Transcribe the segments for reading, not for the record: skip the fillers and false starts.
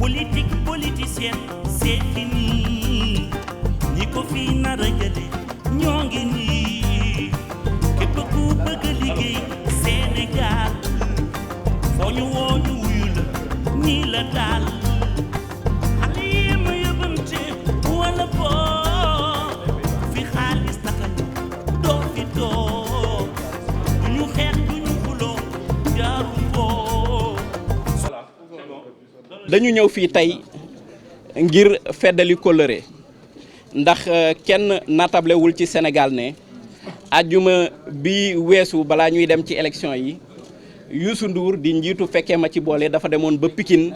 politique politicienne c'est fini ñi ko fi nar a jële ñoo ngi nii képp ku bëgg liggéey Sénégal foo ñu woo ñu wuyu la nii la daal xale yi ma yëbante wala boo fi xaalis taxa doo fi doo du ñu xeex du ñu xuloo jaaru boo. dañu ñëw fii tey ngir feddali kóllëre ndax kenn natablewul ci Sénégal ne ajjuma bi weesu balaa ñuy dem ci élection yi Youssou Ndour di njiitu fekkee ma ci boole dafa demoon ba Pikine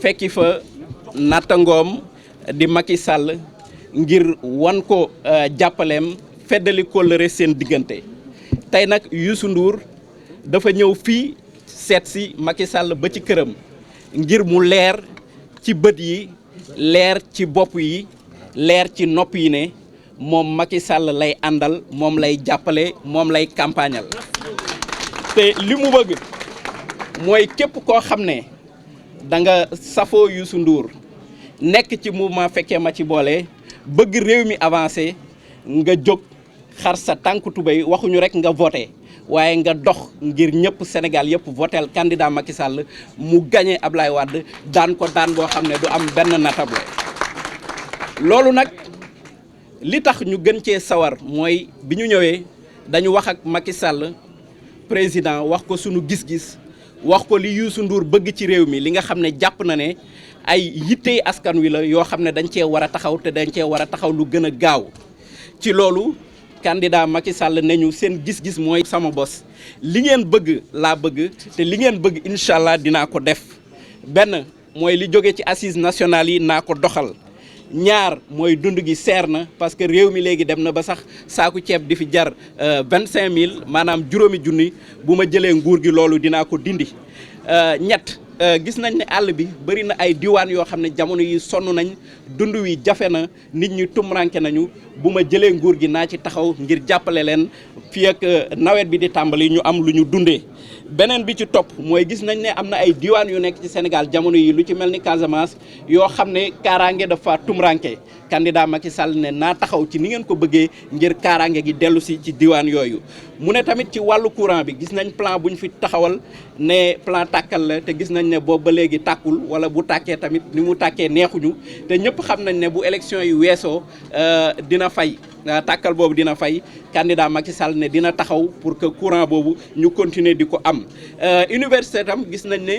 fekki fa nattangoom di Macky Sall ngir wan ko jàppaleem feddali kóllëre seen diggante tey nag Youssou Ndour dafa ñëw fii seet si Macky Sall ba ci këram ngir mu leer ci bët yi leer ci bopp yi leer ci nopp yi ne moom Macky Sall lay àndal moom lay jàppale moom lay campagnal te li mu bëgg mooy képp koo xam ne da nga safoo Youssou Ndour nekk ci mouvement fekkee ma ci boole bëgg réew mi avancé nga jóg xar sa tànk tubéy waxuñu rek nga voté waaye nga dox ngir ñëpp Sénégal yëpp votel candidat Macky Sall mu gagné Ablaye Wade daan ko daan boo xam ne du am benn natable loolu nag li tax ñu gën cee sawar mooy bi ñu ñëwee dañu wax ak Macky Sall président wax ko sunu gis-gis wax ko li Youssou Ndour bëgg ci réew mi li nga xam ne jàpp na ne ay yittey askan wi la yoo xam ne dañ cee war a taxaw te dañ cee war a taxaw lu gën a gaaw ci loolu candidat Macky Sall ne ñu seen gis-gis mooy sama bos li ngeen bëgg laa bëgg te li ngeen bëgg incha allah dinaa ko def benn mooy li jóge ci assises nationales yi naa ko doxal ñaar mooy dund gi seer na parce que réew mi léegi dem na ba sax saaku ceeb di fi jar 25000 maanaam juróomi junni bu ma jëlee nguur gi loolu dinaa ko dindi ñett gis nañ ne àll bi bëri na ay diwaan yoo xam ne jamono yi sonn nañ dund wi jafe na nit ñi tumranke nañu bu ma jëlee nguur gi naa ci taxaw ngir jàppale leen fii ak nawet bi di tàmbali ñu am lu ñu dundee. beneen bi ci topp mooy gis nañ ne am na ay diwaan yu nekk ci Sénégal jamono yi lu ci mel ni Casamance yoo xam ne kaaraange dafa tumranke candidat Macky Sall ne naa taxaw ci ni ngeen ko bëggee ngir kaaraange gi dellu si ci diwaan yooyu. mu ne tamit ci wàllu courant bi gis nañ plan bu ñu fi taxawal ne plan tàkkal la te gis nañ ne boobu ba léegi tàkkul wala bu tàkkee tamit ni mu tàkkee neexuñu te ñëpp xam nañ ne bu élection yi weesoo dina fay. tàkkal boobu dina fay candidat Macky Sall ne dina taxaw pour que courant boobu ñu continuer di ko am université tam gis nañ ne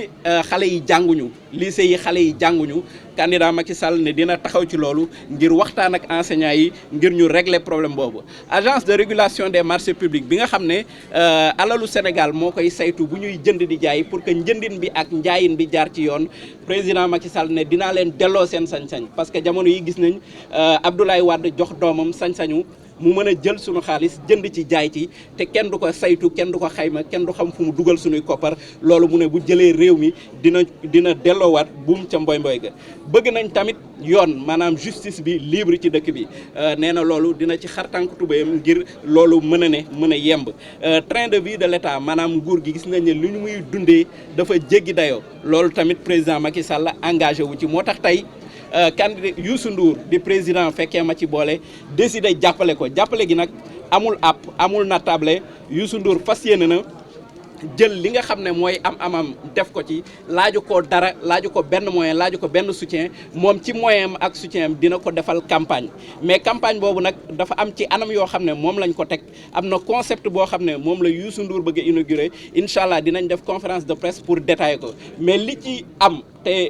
xale yi jànguñu lycée yi xale yi jànguñu candidat Macky Sall ne dina taxaw ci loolu ngir waxtaan ak enseignants yi ngir ñu régler problème boobu agence de régulation des marchés publics bi nga xam ne alalu Sénégal moo koy saytu bu ñuy jënd di jaay pour que njëndin bi ak njaayin bi jaar ci yoon président Macky Sall ne dinaa leen delloo seen sañ-sañ parce que jamono yi gis nañ Abdoulaye Wade jox doomam sañ-sañu mu mën a jël sunu xaalis jënd ci jaay ci te kenn du ko saytu kenn du ko xayma kenn du xam fu mu dugal sunuy koppar loolu mu ne bu jëlee réew mi dina delloowaat buum ca mboy ga bëgg nañ tamit yoon maanaam justice bi libre ci dëkk bi nee na loolu dina ci xar tànk tubéyam ngir loolu mën a ne mën a yemb train de vie de l'État maanaam nguur gi gis nañ ne lu ñu muy dundee dafa jéggi dayoo loolu tamit président Macky Sall engagé wu ci moo tax tey candidat Youssou Ndour di président fekkee ma ci boole décidé jàppale ko jàppale gi nag amul app amul natable Youssou Ndour fas yéene na jël li nga xam ne mooy amam def ko ci laaju ko dara laaju ko benn moyen laaju ko benn soutien moom ci moyen am ak soutien am dina ko defal campagne mais campagne boobu nag dafa am ci anam yoo xam ne moom lañ ko teg am na concept boo xam ne moom la Youssou Ndour bëgg a inauguré incha allah dinañ def conférence de presse pour détailler ko mais li ci am te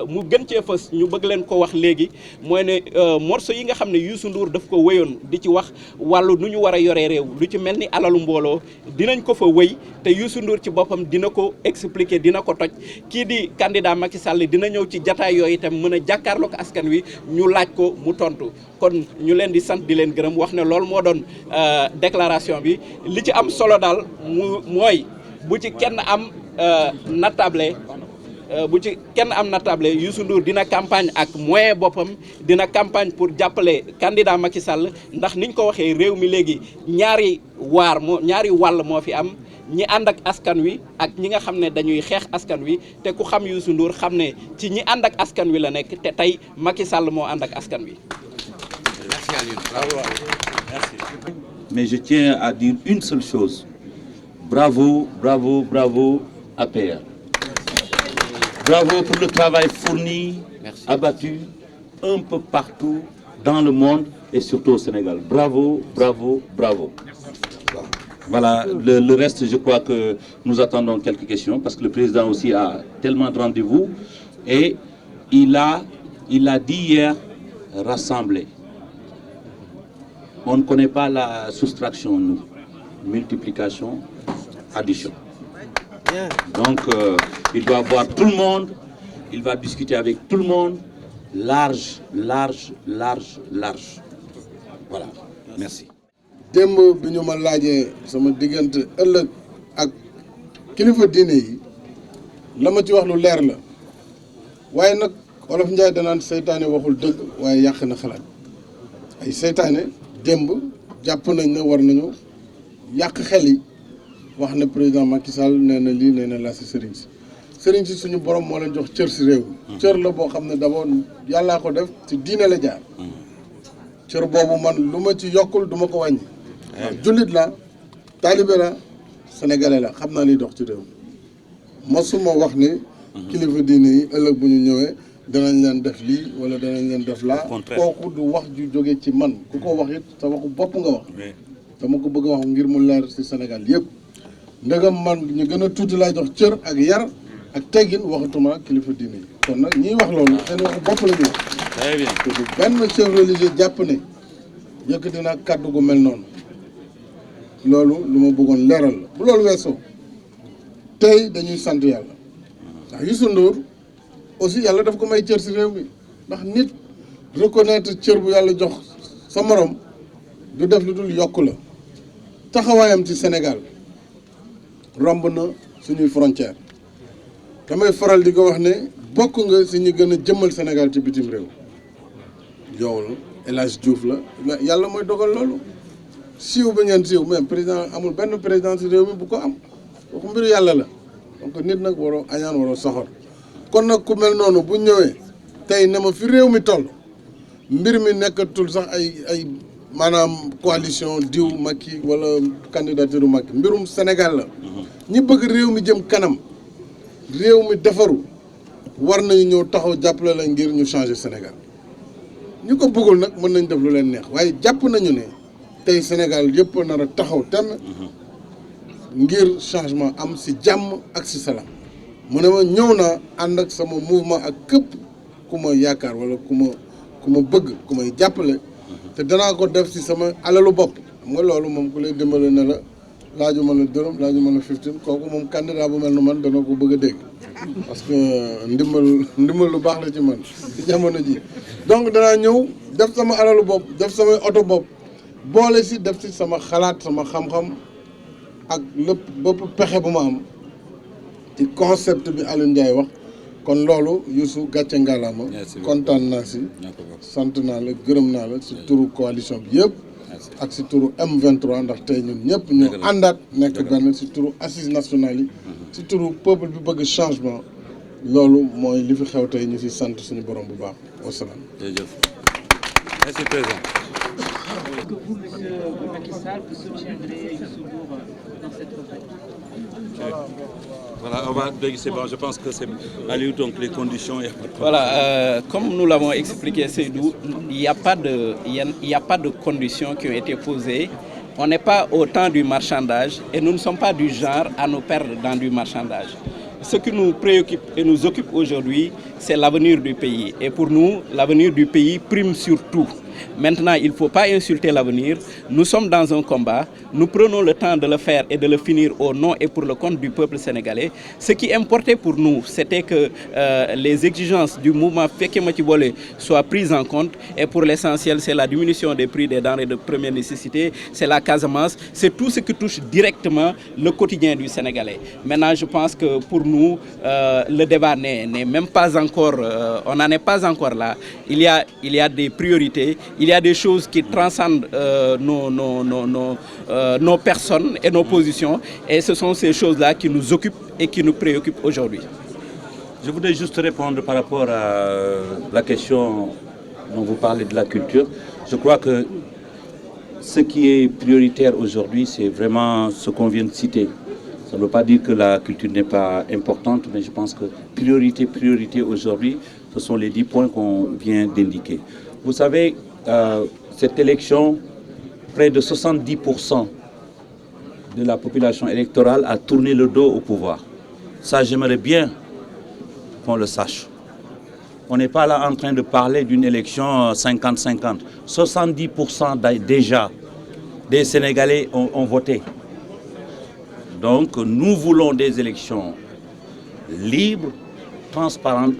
mu gën cee fës ñu bëgg leen ko wax léegi mooy ne morceau yi nga xam ne Youssou Ndour daf ko wéyoon di ci wax wàllu nu ñu war a yoree réew lu ci mel ni alalu mbooloo dinañ ko fa wéy te Youssou Ndour ci boppam dina ko expliquer dina ko toj kii di candidat Macky Sall dina ñëw ci jataay yooyu itam mën a jàkkaarloog askan wi ñu laaj ko mu tontu kon ñu leen di sant di leen gërëm wax ne loolu moo doon déclaration bi li ci am solo daal mooy bu ci kenn am natable Youssou Ndour dina campagne ak moyen boppam dina campagne pour jàppale candidat Macky Sall ndax niñ ko waxee réew mi léegi ñaari wàll moo fi am ñi ànd ak askan wi ak ñi nga xam ne dañuy xeex askan wi te ku xam Youssou Ndour xam ne ci ñi ànd ak askan wi la nekk te tey Macky Sall moo ànd ak askan wi. Merci Alioune. Bravo. Merci. Mais je tiens à dire une seule chose. Bravo, bravo, bravo APR. Bravo pour le travail fourni, abattu un peu partout dans le monde et surtout au Sénégal. Bravo, bravo, bravo. Voilà, le reste, je crois que nous attendons quelques questions parce que le président aussi a tellement de rendez-vous et il a dit hier rassembler. On ne connaît pas la soustraction, nous. Multiplication, addition. Donc, il doit voir tout le monde, il va discuter avec tout le monde, large, large, large, large. Voilà, merci. démb bi ñu ma laajee sama diggante ëllëg ak kilifa diine yi la ma ci wax lu leer la waaye nag Wolof Njaay danaan seytaane waxul dëgg waaye yàq na xalaat ay seytaane démb jàpp nañ ne war nañu yàq xel yi wax ne président Macky Sall nee na lii nee na laa si sëriñ si suñu borom moo leen jox cër si réew mi cër la boo xam ne d'abord yàllaa ko def ci diine la jaar cër boobu man lu ma ci yokkul du ma ko wàññi jullit la taalibe la sénégalais la xam naa liy dox ci réew mi mosuma wax ni kilifa diine yi ëllëg bu ñu ñëwee danañ leen def lii wala danañ leen def laa kooku du wax ju jóge ci man ku ko wax it sa waxu bopp nga wax dama ko bëgg a wax ngir mu leer ci Sénégal yëpp ndegam man ñu gën a tuuti laa jox cër ak yar ak teggin waxatuma kilifa diine yi kon nag ñiy wax loolu seen waxu bopp la ñu wax Très bien. te du benn chef religieux jàpp ne yëkkati na kàddu gu mel noonu loolu lu ma bëggoon leeral la bu loolu weesoo tey dañuy sant yàlla ndax Youssou Ndour aussi yàlla daf ko may cër si réew mi ndax nit reconnaître cër bu yàlla jox sa morom du def lu dul yokk la taxawaayam ci Sénégal romb na suñuy frontière damay faral di ko wax ne bokk nga si ñu gën a jëmmal Sénégal ci bitim réew yow la El Hadj Diouf la yàlla mooy dogal loolu siiw ba ngeen siiw même président amul benn président si réew mi bu ko am waxu mbiru yàlla la donc nit nag waroo añaan waroo soxor kon nag ku mel noonu bu ñëwee tey ne ma fi réew mi toll mbir mi nekkatul sax ay maanaam coalition diw Macky wala candidature Macky mbirum Sénégal la ñi bëgg réew mi jëm kanam réew mi defaru war nañu ñëw taxaw jàppale la ngir ñu changer Sénégal ñu ko bëggul nag mën nañ def lu leen neex waaye jàpp nañu ne tey Sénégal yëpp nar a taxaw tem ngir changement am si jàmm ak si salaam mu ne ma ñëw naa ànd ak sama mouvement ak képp ku ma yaakaar wala ku ma bëgg ku may jàppale te danaa ko def si sama alalu bopp xam nga loolu moom ku lay dimbale ne la laaju ma la dërëm laaju ma la 15 kooku moom candidat bu mel ne man dana ko bëgg a dégg parce que ndimbal lu baax la ci man ci jamono ji donc danaa ñëw def sama alalu bopp def samay oto bopp boole si def si sama xalaat sama xam-xam ak lépp bépp pexe bu ma am ci concept bi Alioune Ndiaye wax kon loolu Youssou gàcce ngalaama kontaan naa si sant naa la gërëm naa la si turu coalition bi yëpp ak si turu M23 ndax tey ñun ñëpp ñu àndaat nekk benn si turu assises nationales yi si turu peuple bi bëgg changement loolu mooy li fi xew tey ñu si sant suñu borom bu baax wasalaam. Jërëjëf. Merci président. Est-ce que vous, monsieur Macky Sall, vous soutiendrez Youssou Ndour dans cette campagne? Voilà, c'est bon, je pense que c'est allé donc les conditions. Voilà, comme nous l'avons expliqué, Seydou, il n'y a pas de conditions qui ont été posées. On n'est pas au temps du marchandage et nous ne sommes pas du genre à nous perdre dans du marchandage. Ce qui nous préoccupe et nous occupe aujourd'hui, c'est l'avenir du pays. Et pour nous, l'avenir du pays prime sur tout. Maintenant, il ne faut pas insulter l'avenir. Nous sommes dans un combat. Nous prenons le temps de le faire et de le finir au nom et pour le compte du peuple sénégalais. Ce qui importait pour nous, c'était que les exigences du mouvement Fekke Matibole soient prises en compte. Et pour l'essentiel, c'est la diminution des prix des denrées de première nécessité, c'est la Casamance, c'est tout ce qui touche directement le quotidien du Sénégalais. Maintenant, je pense que pour nous, le débat n'est même pas encore, on n'en est pas encore là. Il y a des priorités. il y a des choses qui transcendent nos personnes et nos positions, et ce sont ces choses-là qui nous occupent et qui nous préoccupent aujourd'hui. Je voudrais juste répondre par rapport à la question dont vous parlez de la culture. Je crois que ce qui est prioritaire aujourd'hui, c'est vraiment ce qu'on vient de citer. Ça ne veut pas dire que la culture n'est pas importante, mais je pense que priorité aujourd'hui, ce sont les 10 points qu'on vient d'indiquer. Vous savez, cette élection, près de 70% de la population électorale a tourné le dos au pouvoir. Ça, j'aimerais bien qu'on le sache. On n'est pas là en train de parler d'une élection 50-50. 70% déjà des Sénégalais ont voté. Donc nous voulons des élections libres, transparentes,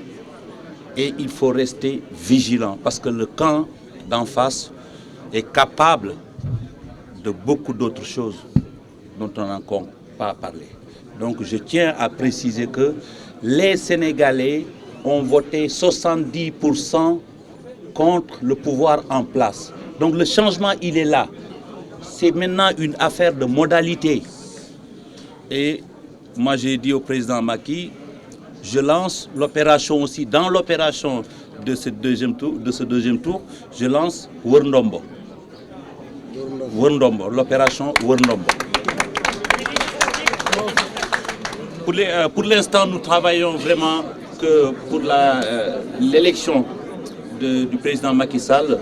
et il faut rester vigilant parce que le camp d'en face est capable de beaucoup d'autres choses dont on n'a encore pas parlé. Donc je tiens à préciser que les Sénégalais ont voté 70% contre le pouvoir en place. Donc le changement, il est là. C'est maintenant une affaire de modalité. Et moi, j'ai dit au président Macky, je lance l'opération aussi. Dans l'opération de ce deuxième tour, je lance Werndombo. L'opération Werndombo. Pour l'instant, nous travaillons vraiment que pour l'élection du président Macky Sall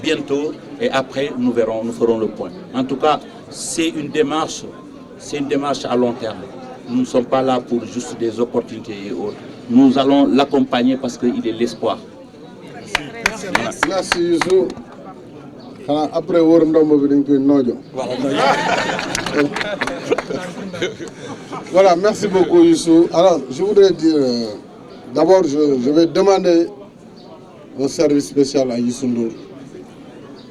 bientôt, et après nous ferons le point. En tout cas, c'est une démarche à long terme. Nous ne sommes pas là pour juste des opportunités et autres. Nous allons l'accompagner parce qu'il est l'espoir. Merci Youssou. Après voilà, merci beaucoup Youssou. Alors, je voudrais dire, d'abord, je vais demander un service spécial à Youssou Ndour,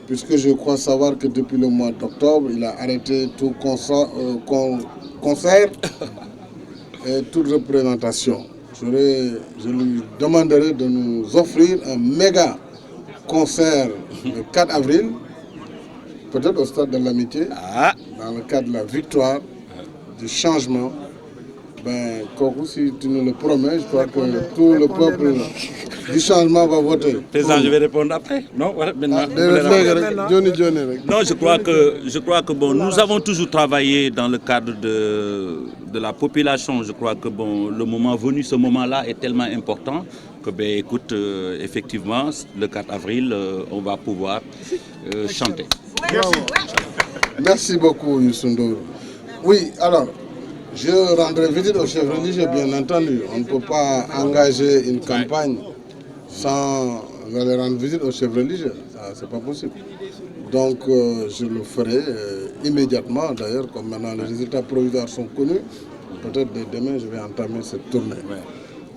puisque je crois savoir que depuis le mois d'octobre, il a arrêté tout concert et toute représentation. Je lui demanderai de nous offrir un méga concert le 4 avril, peut-être au stade de l'Amitié, dans le cadre de la victoire, du changement. Ben, Kokou, si tu nous le promets, je crois que tout le peuple du changement va voter. Président, je vais répondre après. Non, maintenant. Non, je crois que bon, nous avons toujours travaillé dans le cadre de la population. Je crois que bon, le moment venu, ce moment-là est tellement important que ben, écoute, effectivement, le 4 avril, on va pouvoir chanter. Merci beaucoup, Youssou Ndour. Oui, alors, je rendrai visite aux chefs religieux, bien entendu. On ne peut pas engager une campagne sans aller rendre visite aux chefs religieux. Ce n'est pas possible. Donc, je le ferai immédiatement. D'ailleurs, comme maintenant les résultats provisoires sont connus, peut-être dès demain, je vais entamer cette tournée.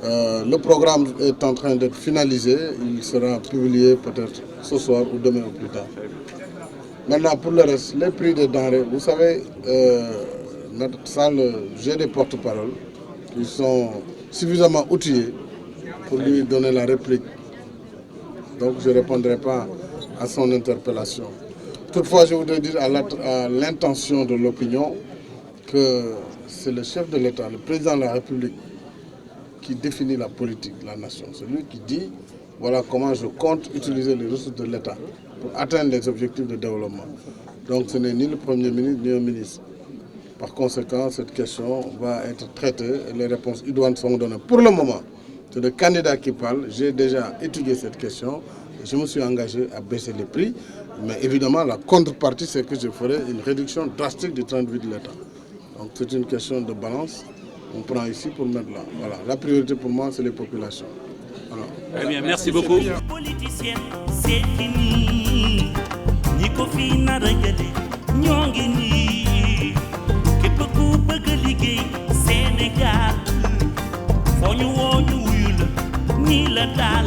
Le programme est en train d'être finalisé. Il sera publié peut-être ce soir ou demain ou plus tard. Maintenant, pour le reste, les prix des denrées, vous savez, notre salle, j'ai des porte-paroles qui sont suffisamment outillés pour lui donner la réplique. Donc je ne répondrai pas à son interpellation. Toutefois, je voudrais dire à l'intention de l'opinion que c'est le chef de l'État, le président de la République, qui définit la politique de la nation. C'est lui qui dit, voilà comment je compte utiliser les ressources de l'État pour atteindre les objectifs de développement. Donc ce n'est ni le Premier ministre ni un ministre. Par conséquent, cette question va être traitée et les réponses idoines seront données. Pour le moment, c'est le candidat qui parle. J'ai déjà étudié cette question et je me suis engagé à baisser les prix. Mais évidemment, la contrepartie, c'est que je ferai une réduction drastique du train de vie de l'État. Donc c'est une question de balance. On prend ici pour mettre là. Voilà. La priorité pour moi, c'est les populations. Voilà. Très bien, merci beaucoup. Politicienne, c'est fini. Nico fina regale, nyongini. Kepeku bëgg liggéey Sénégal. Foo ñu woo ñu wuyu la, nii la daal.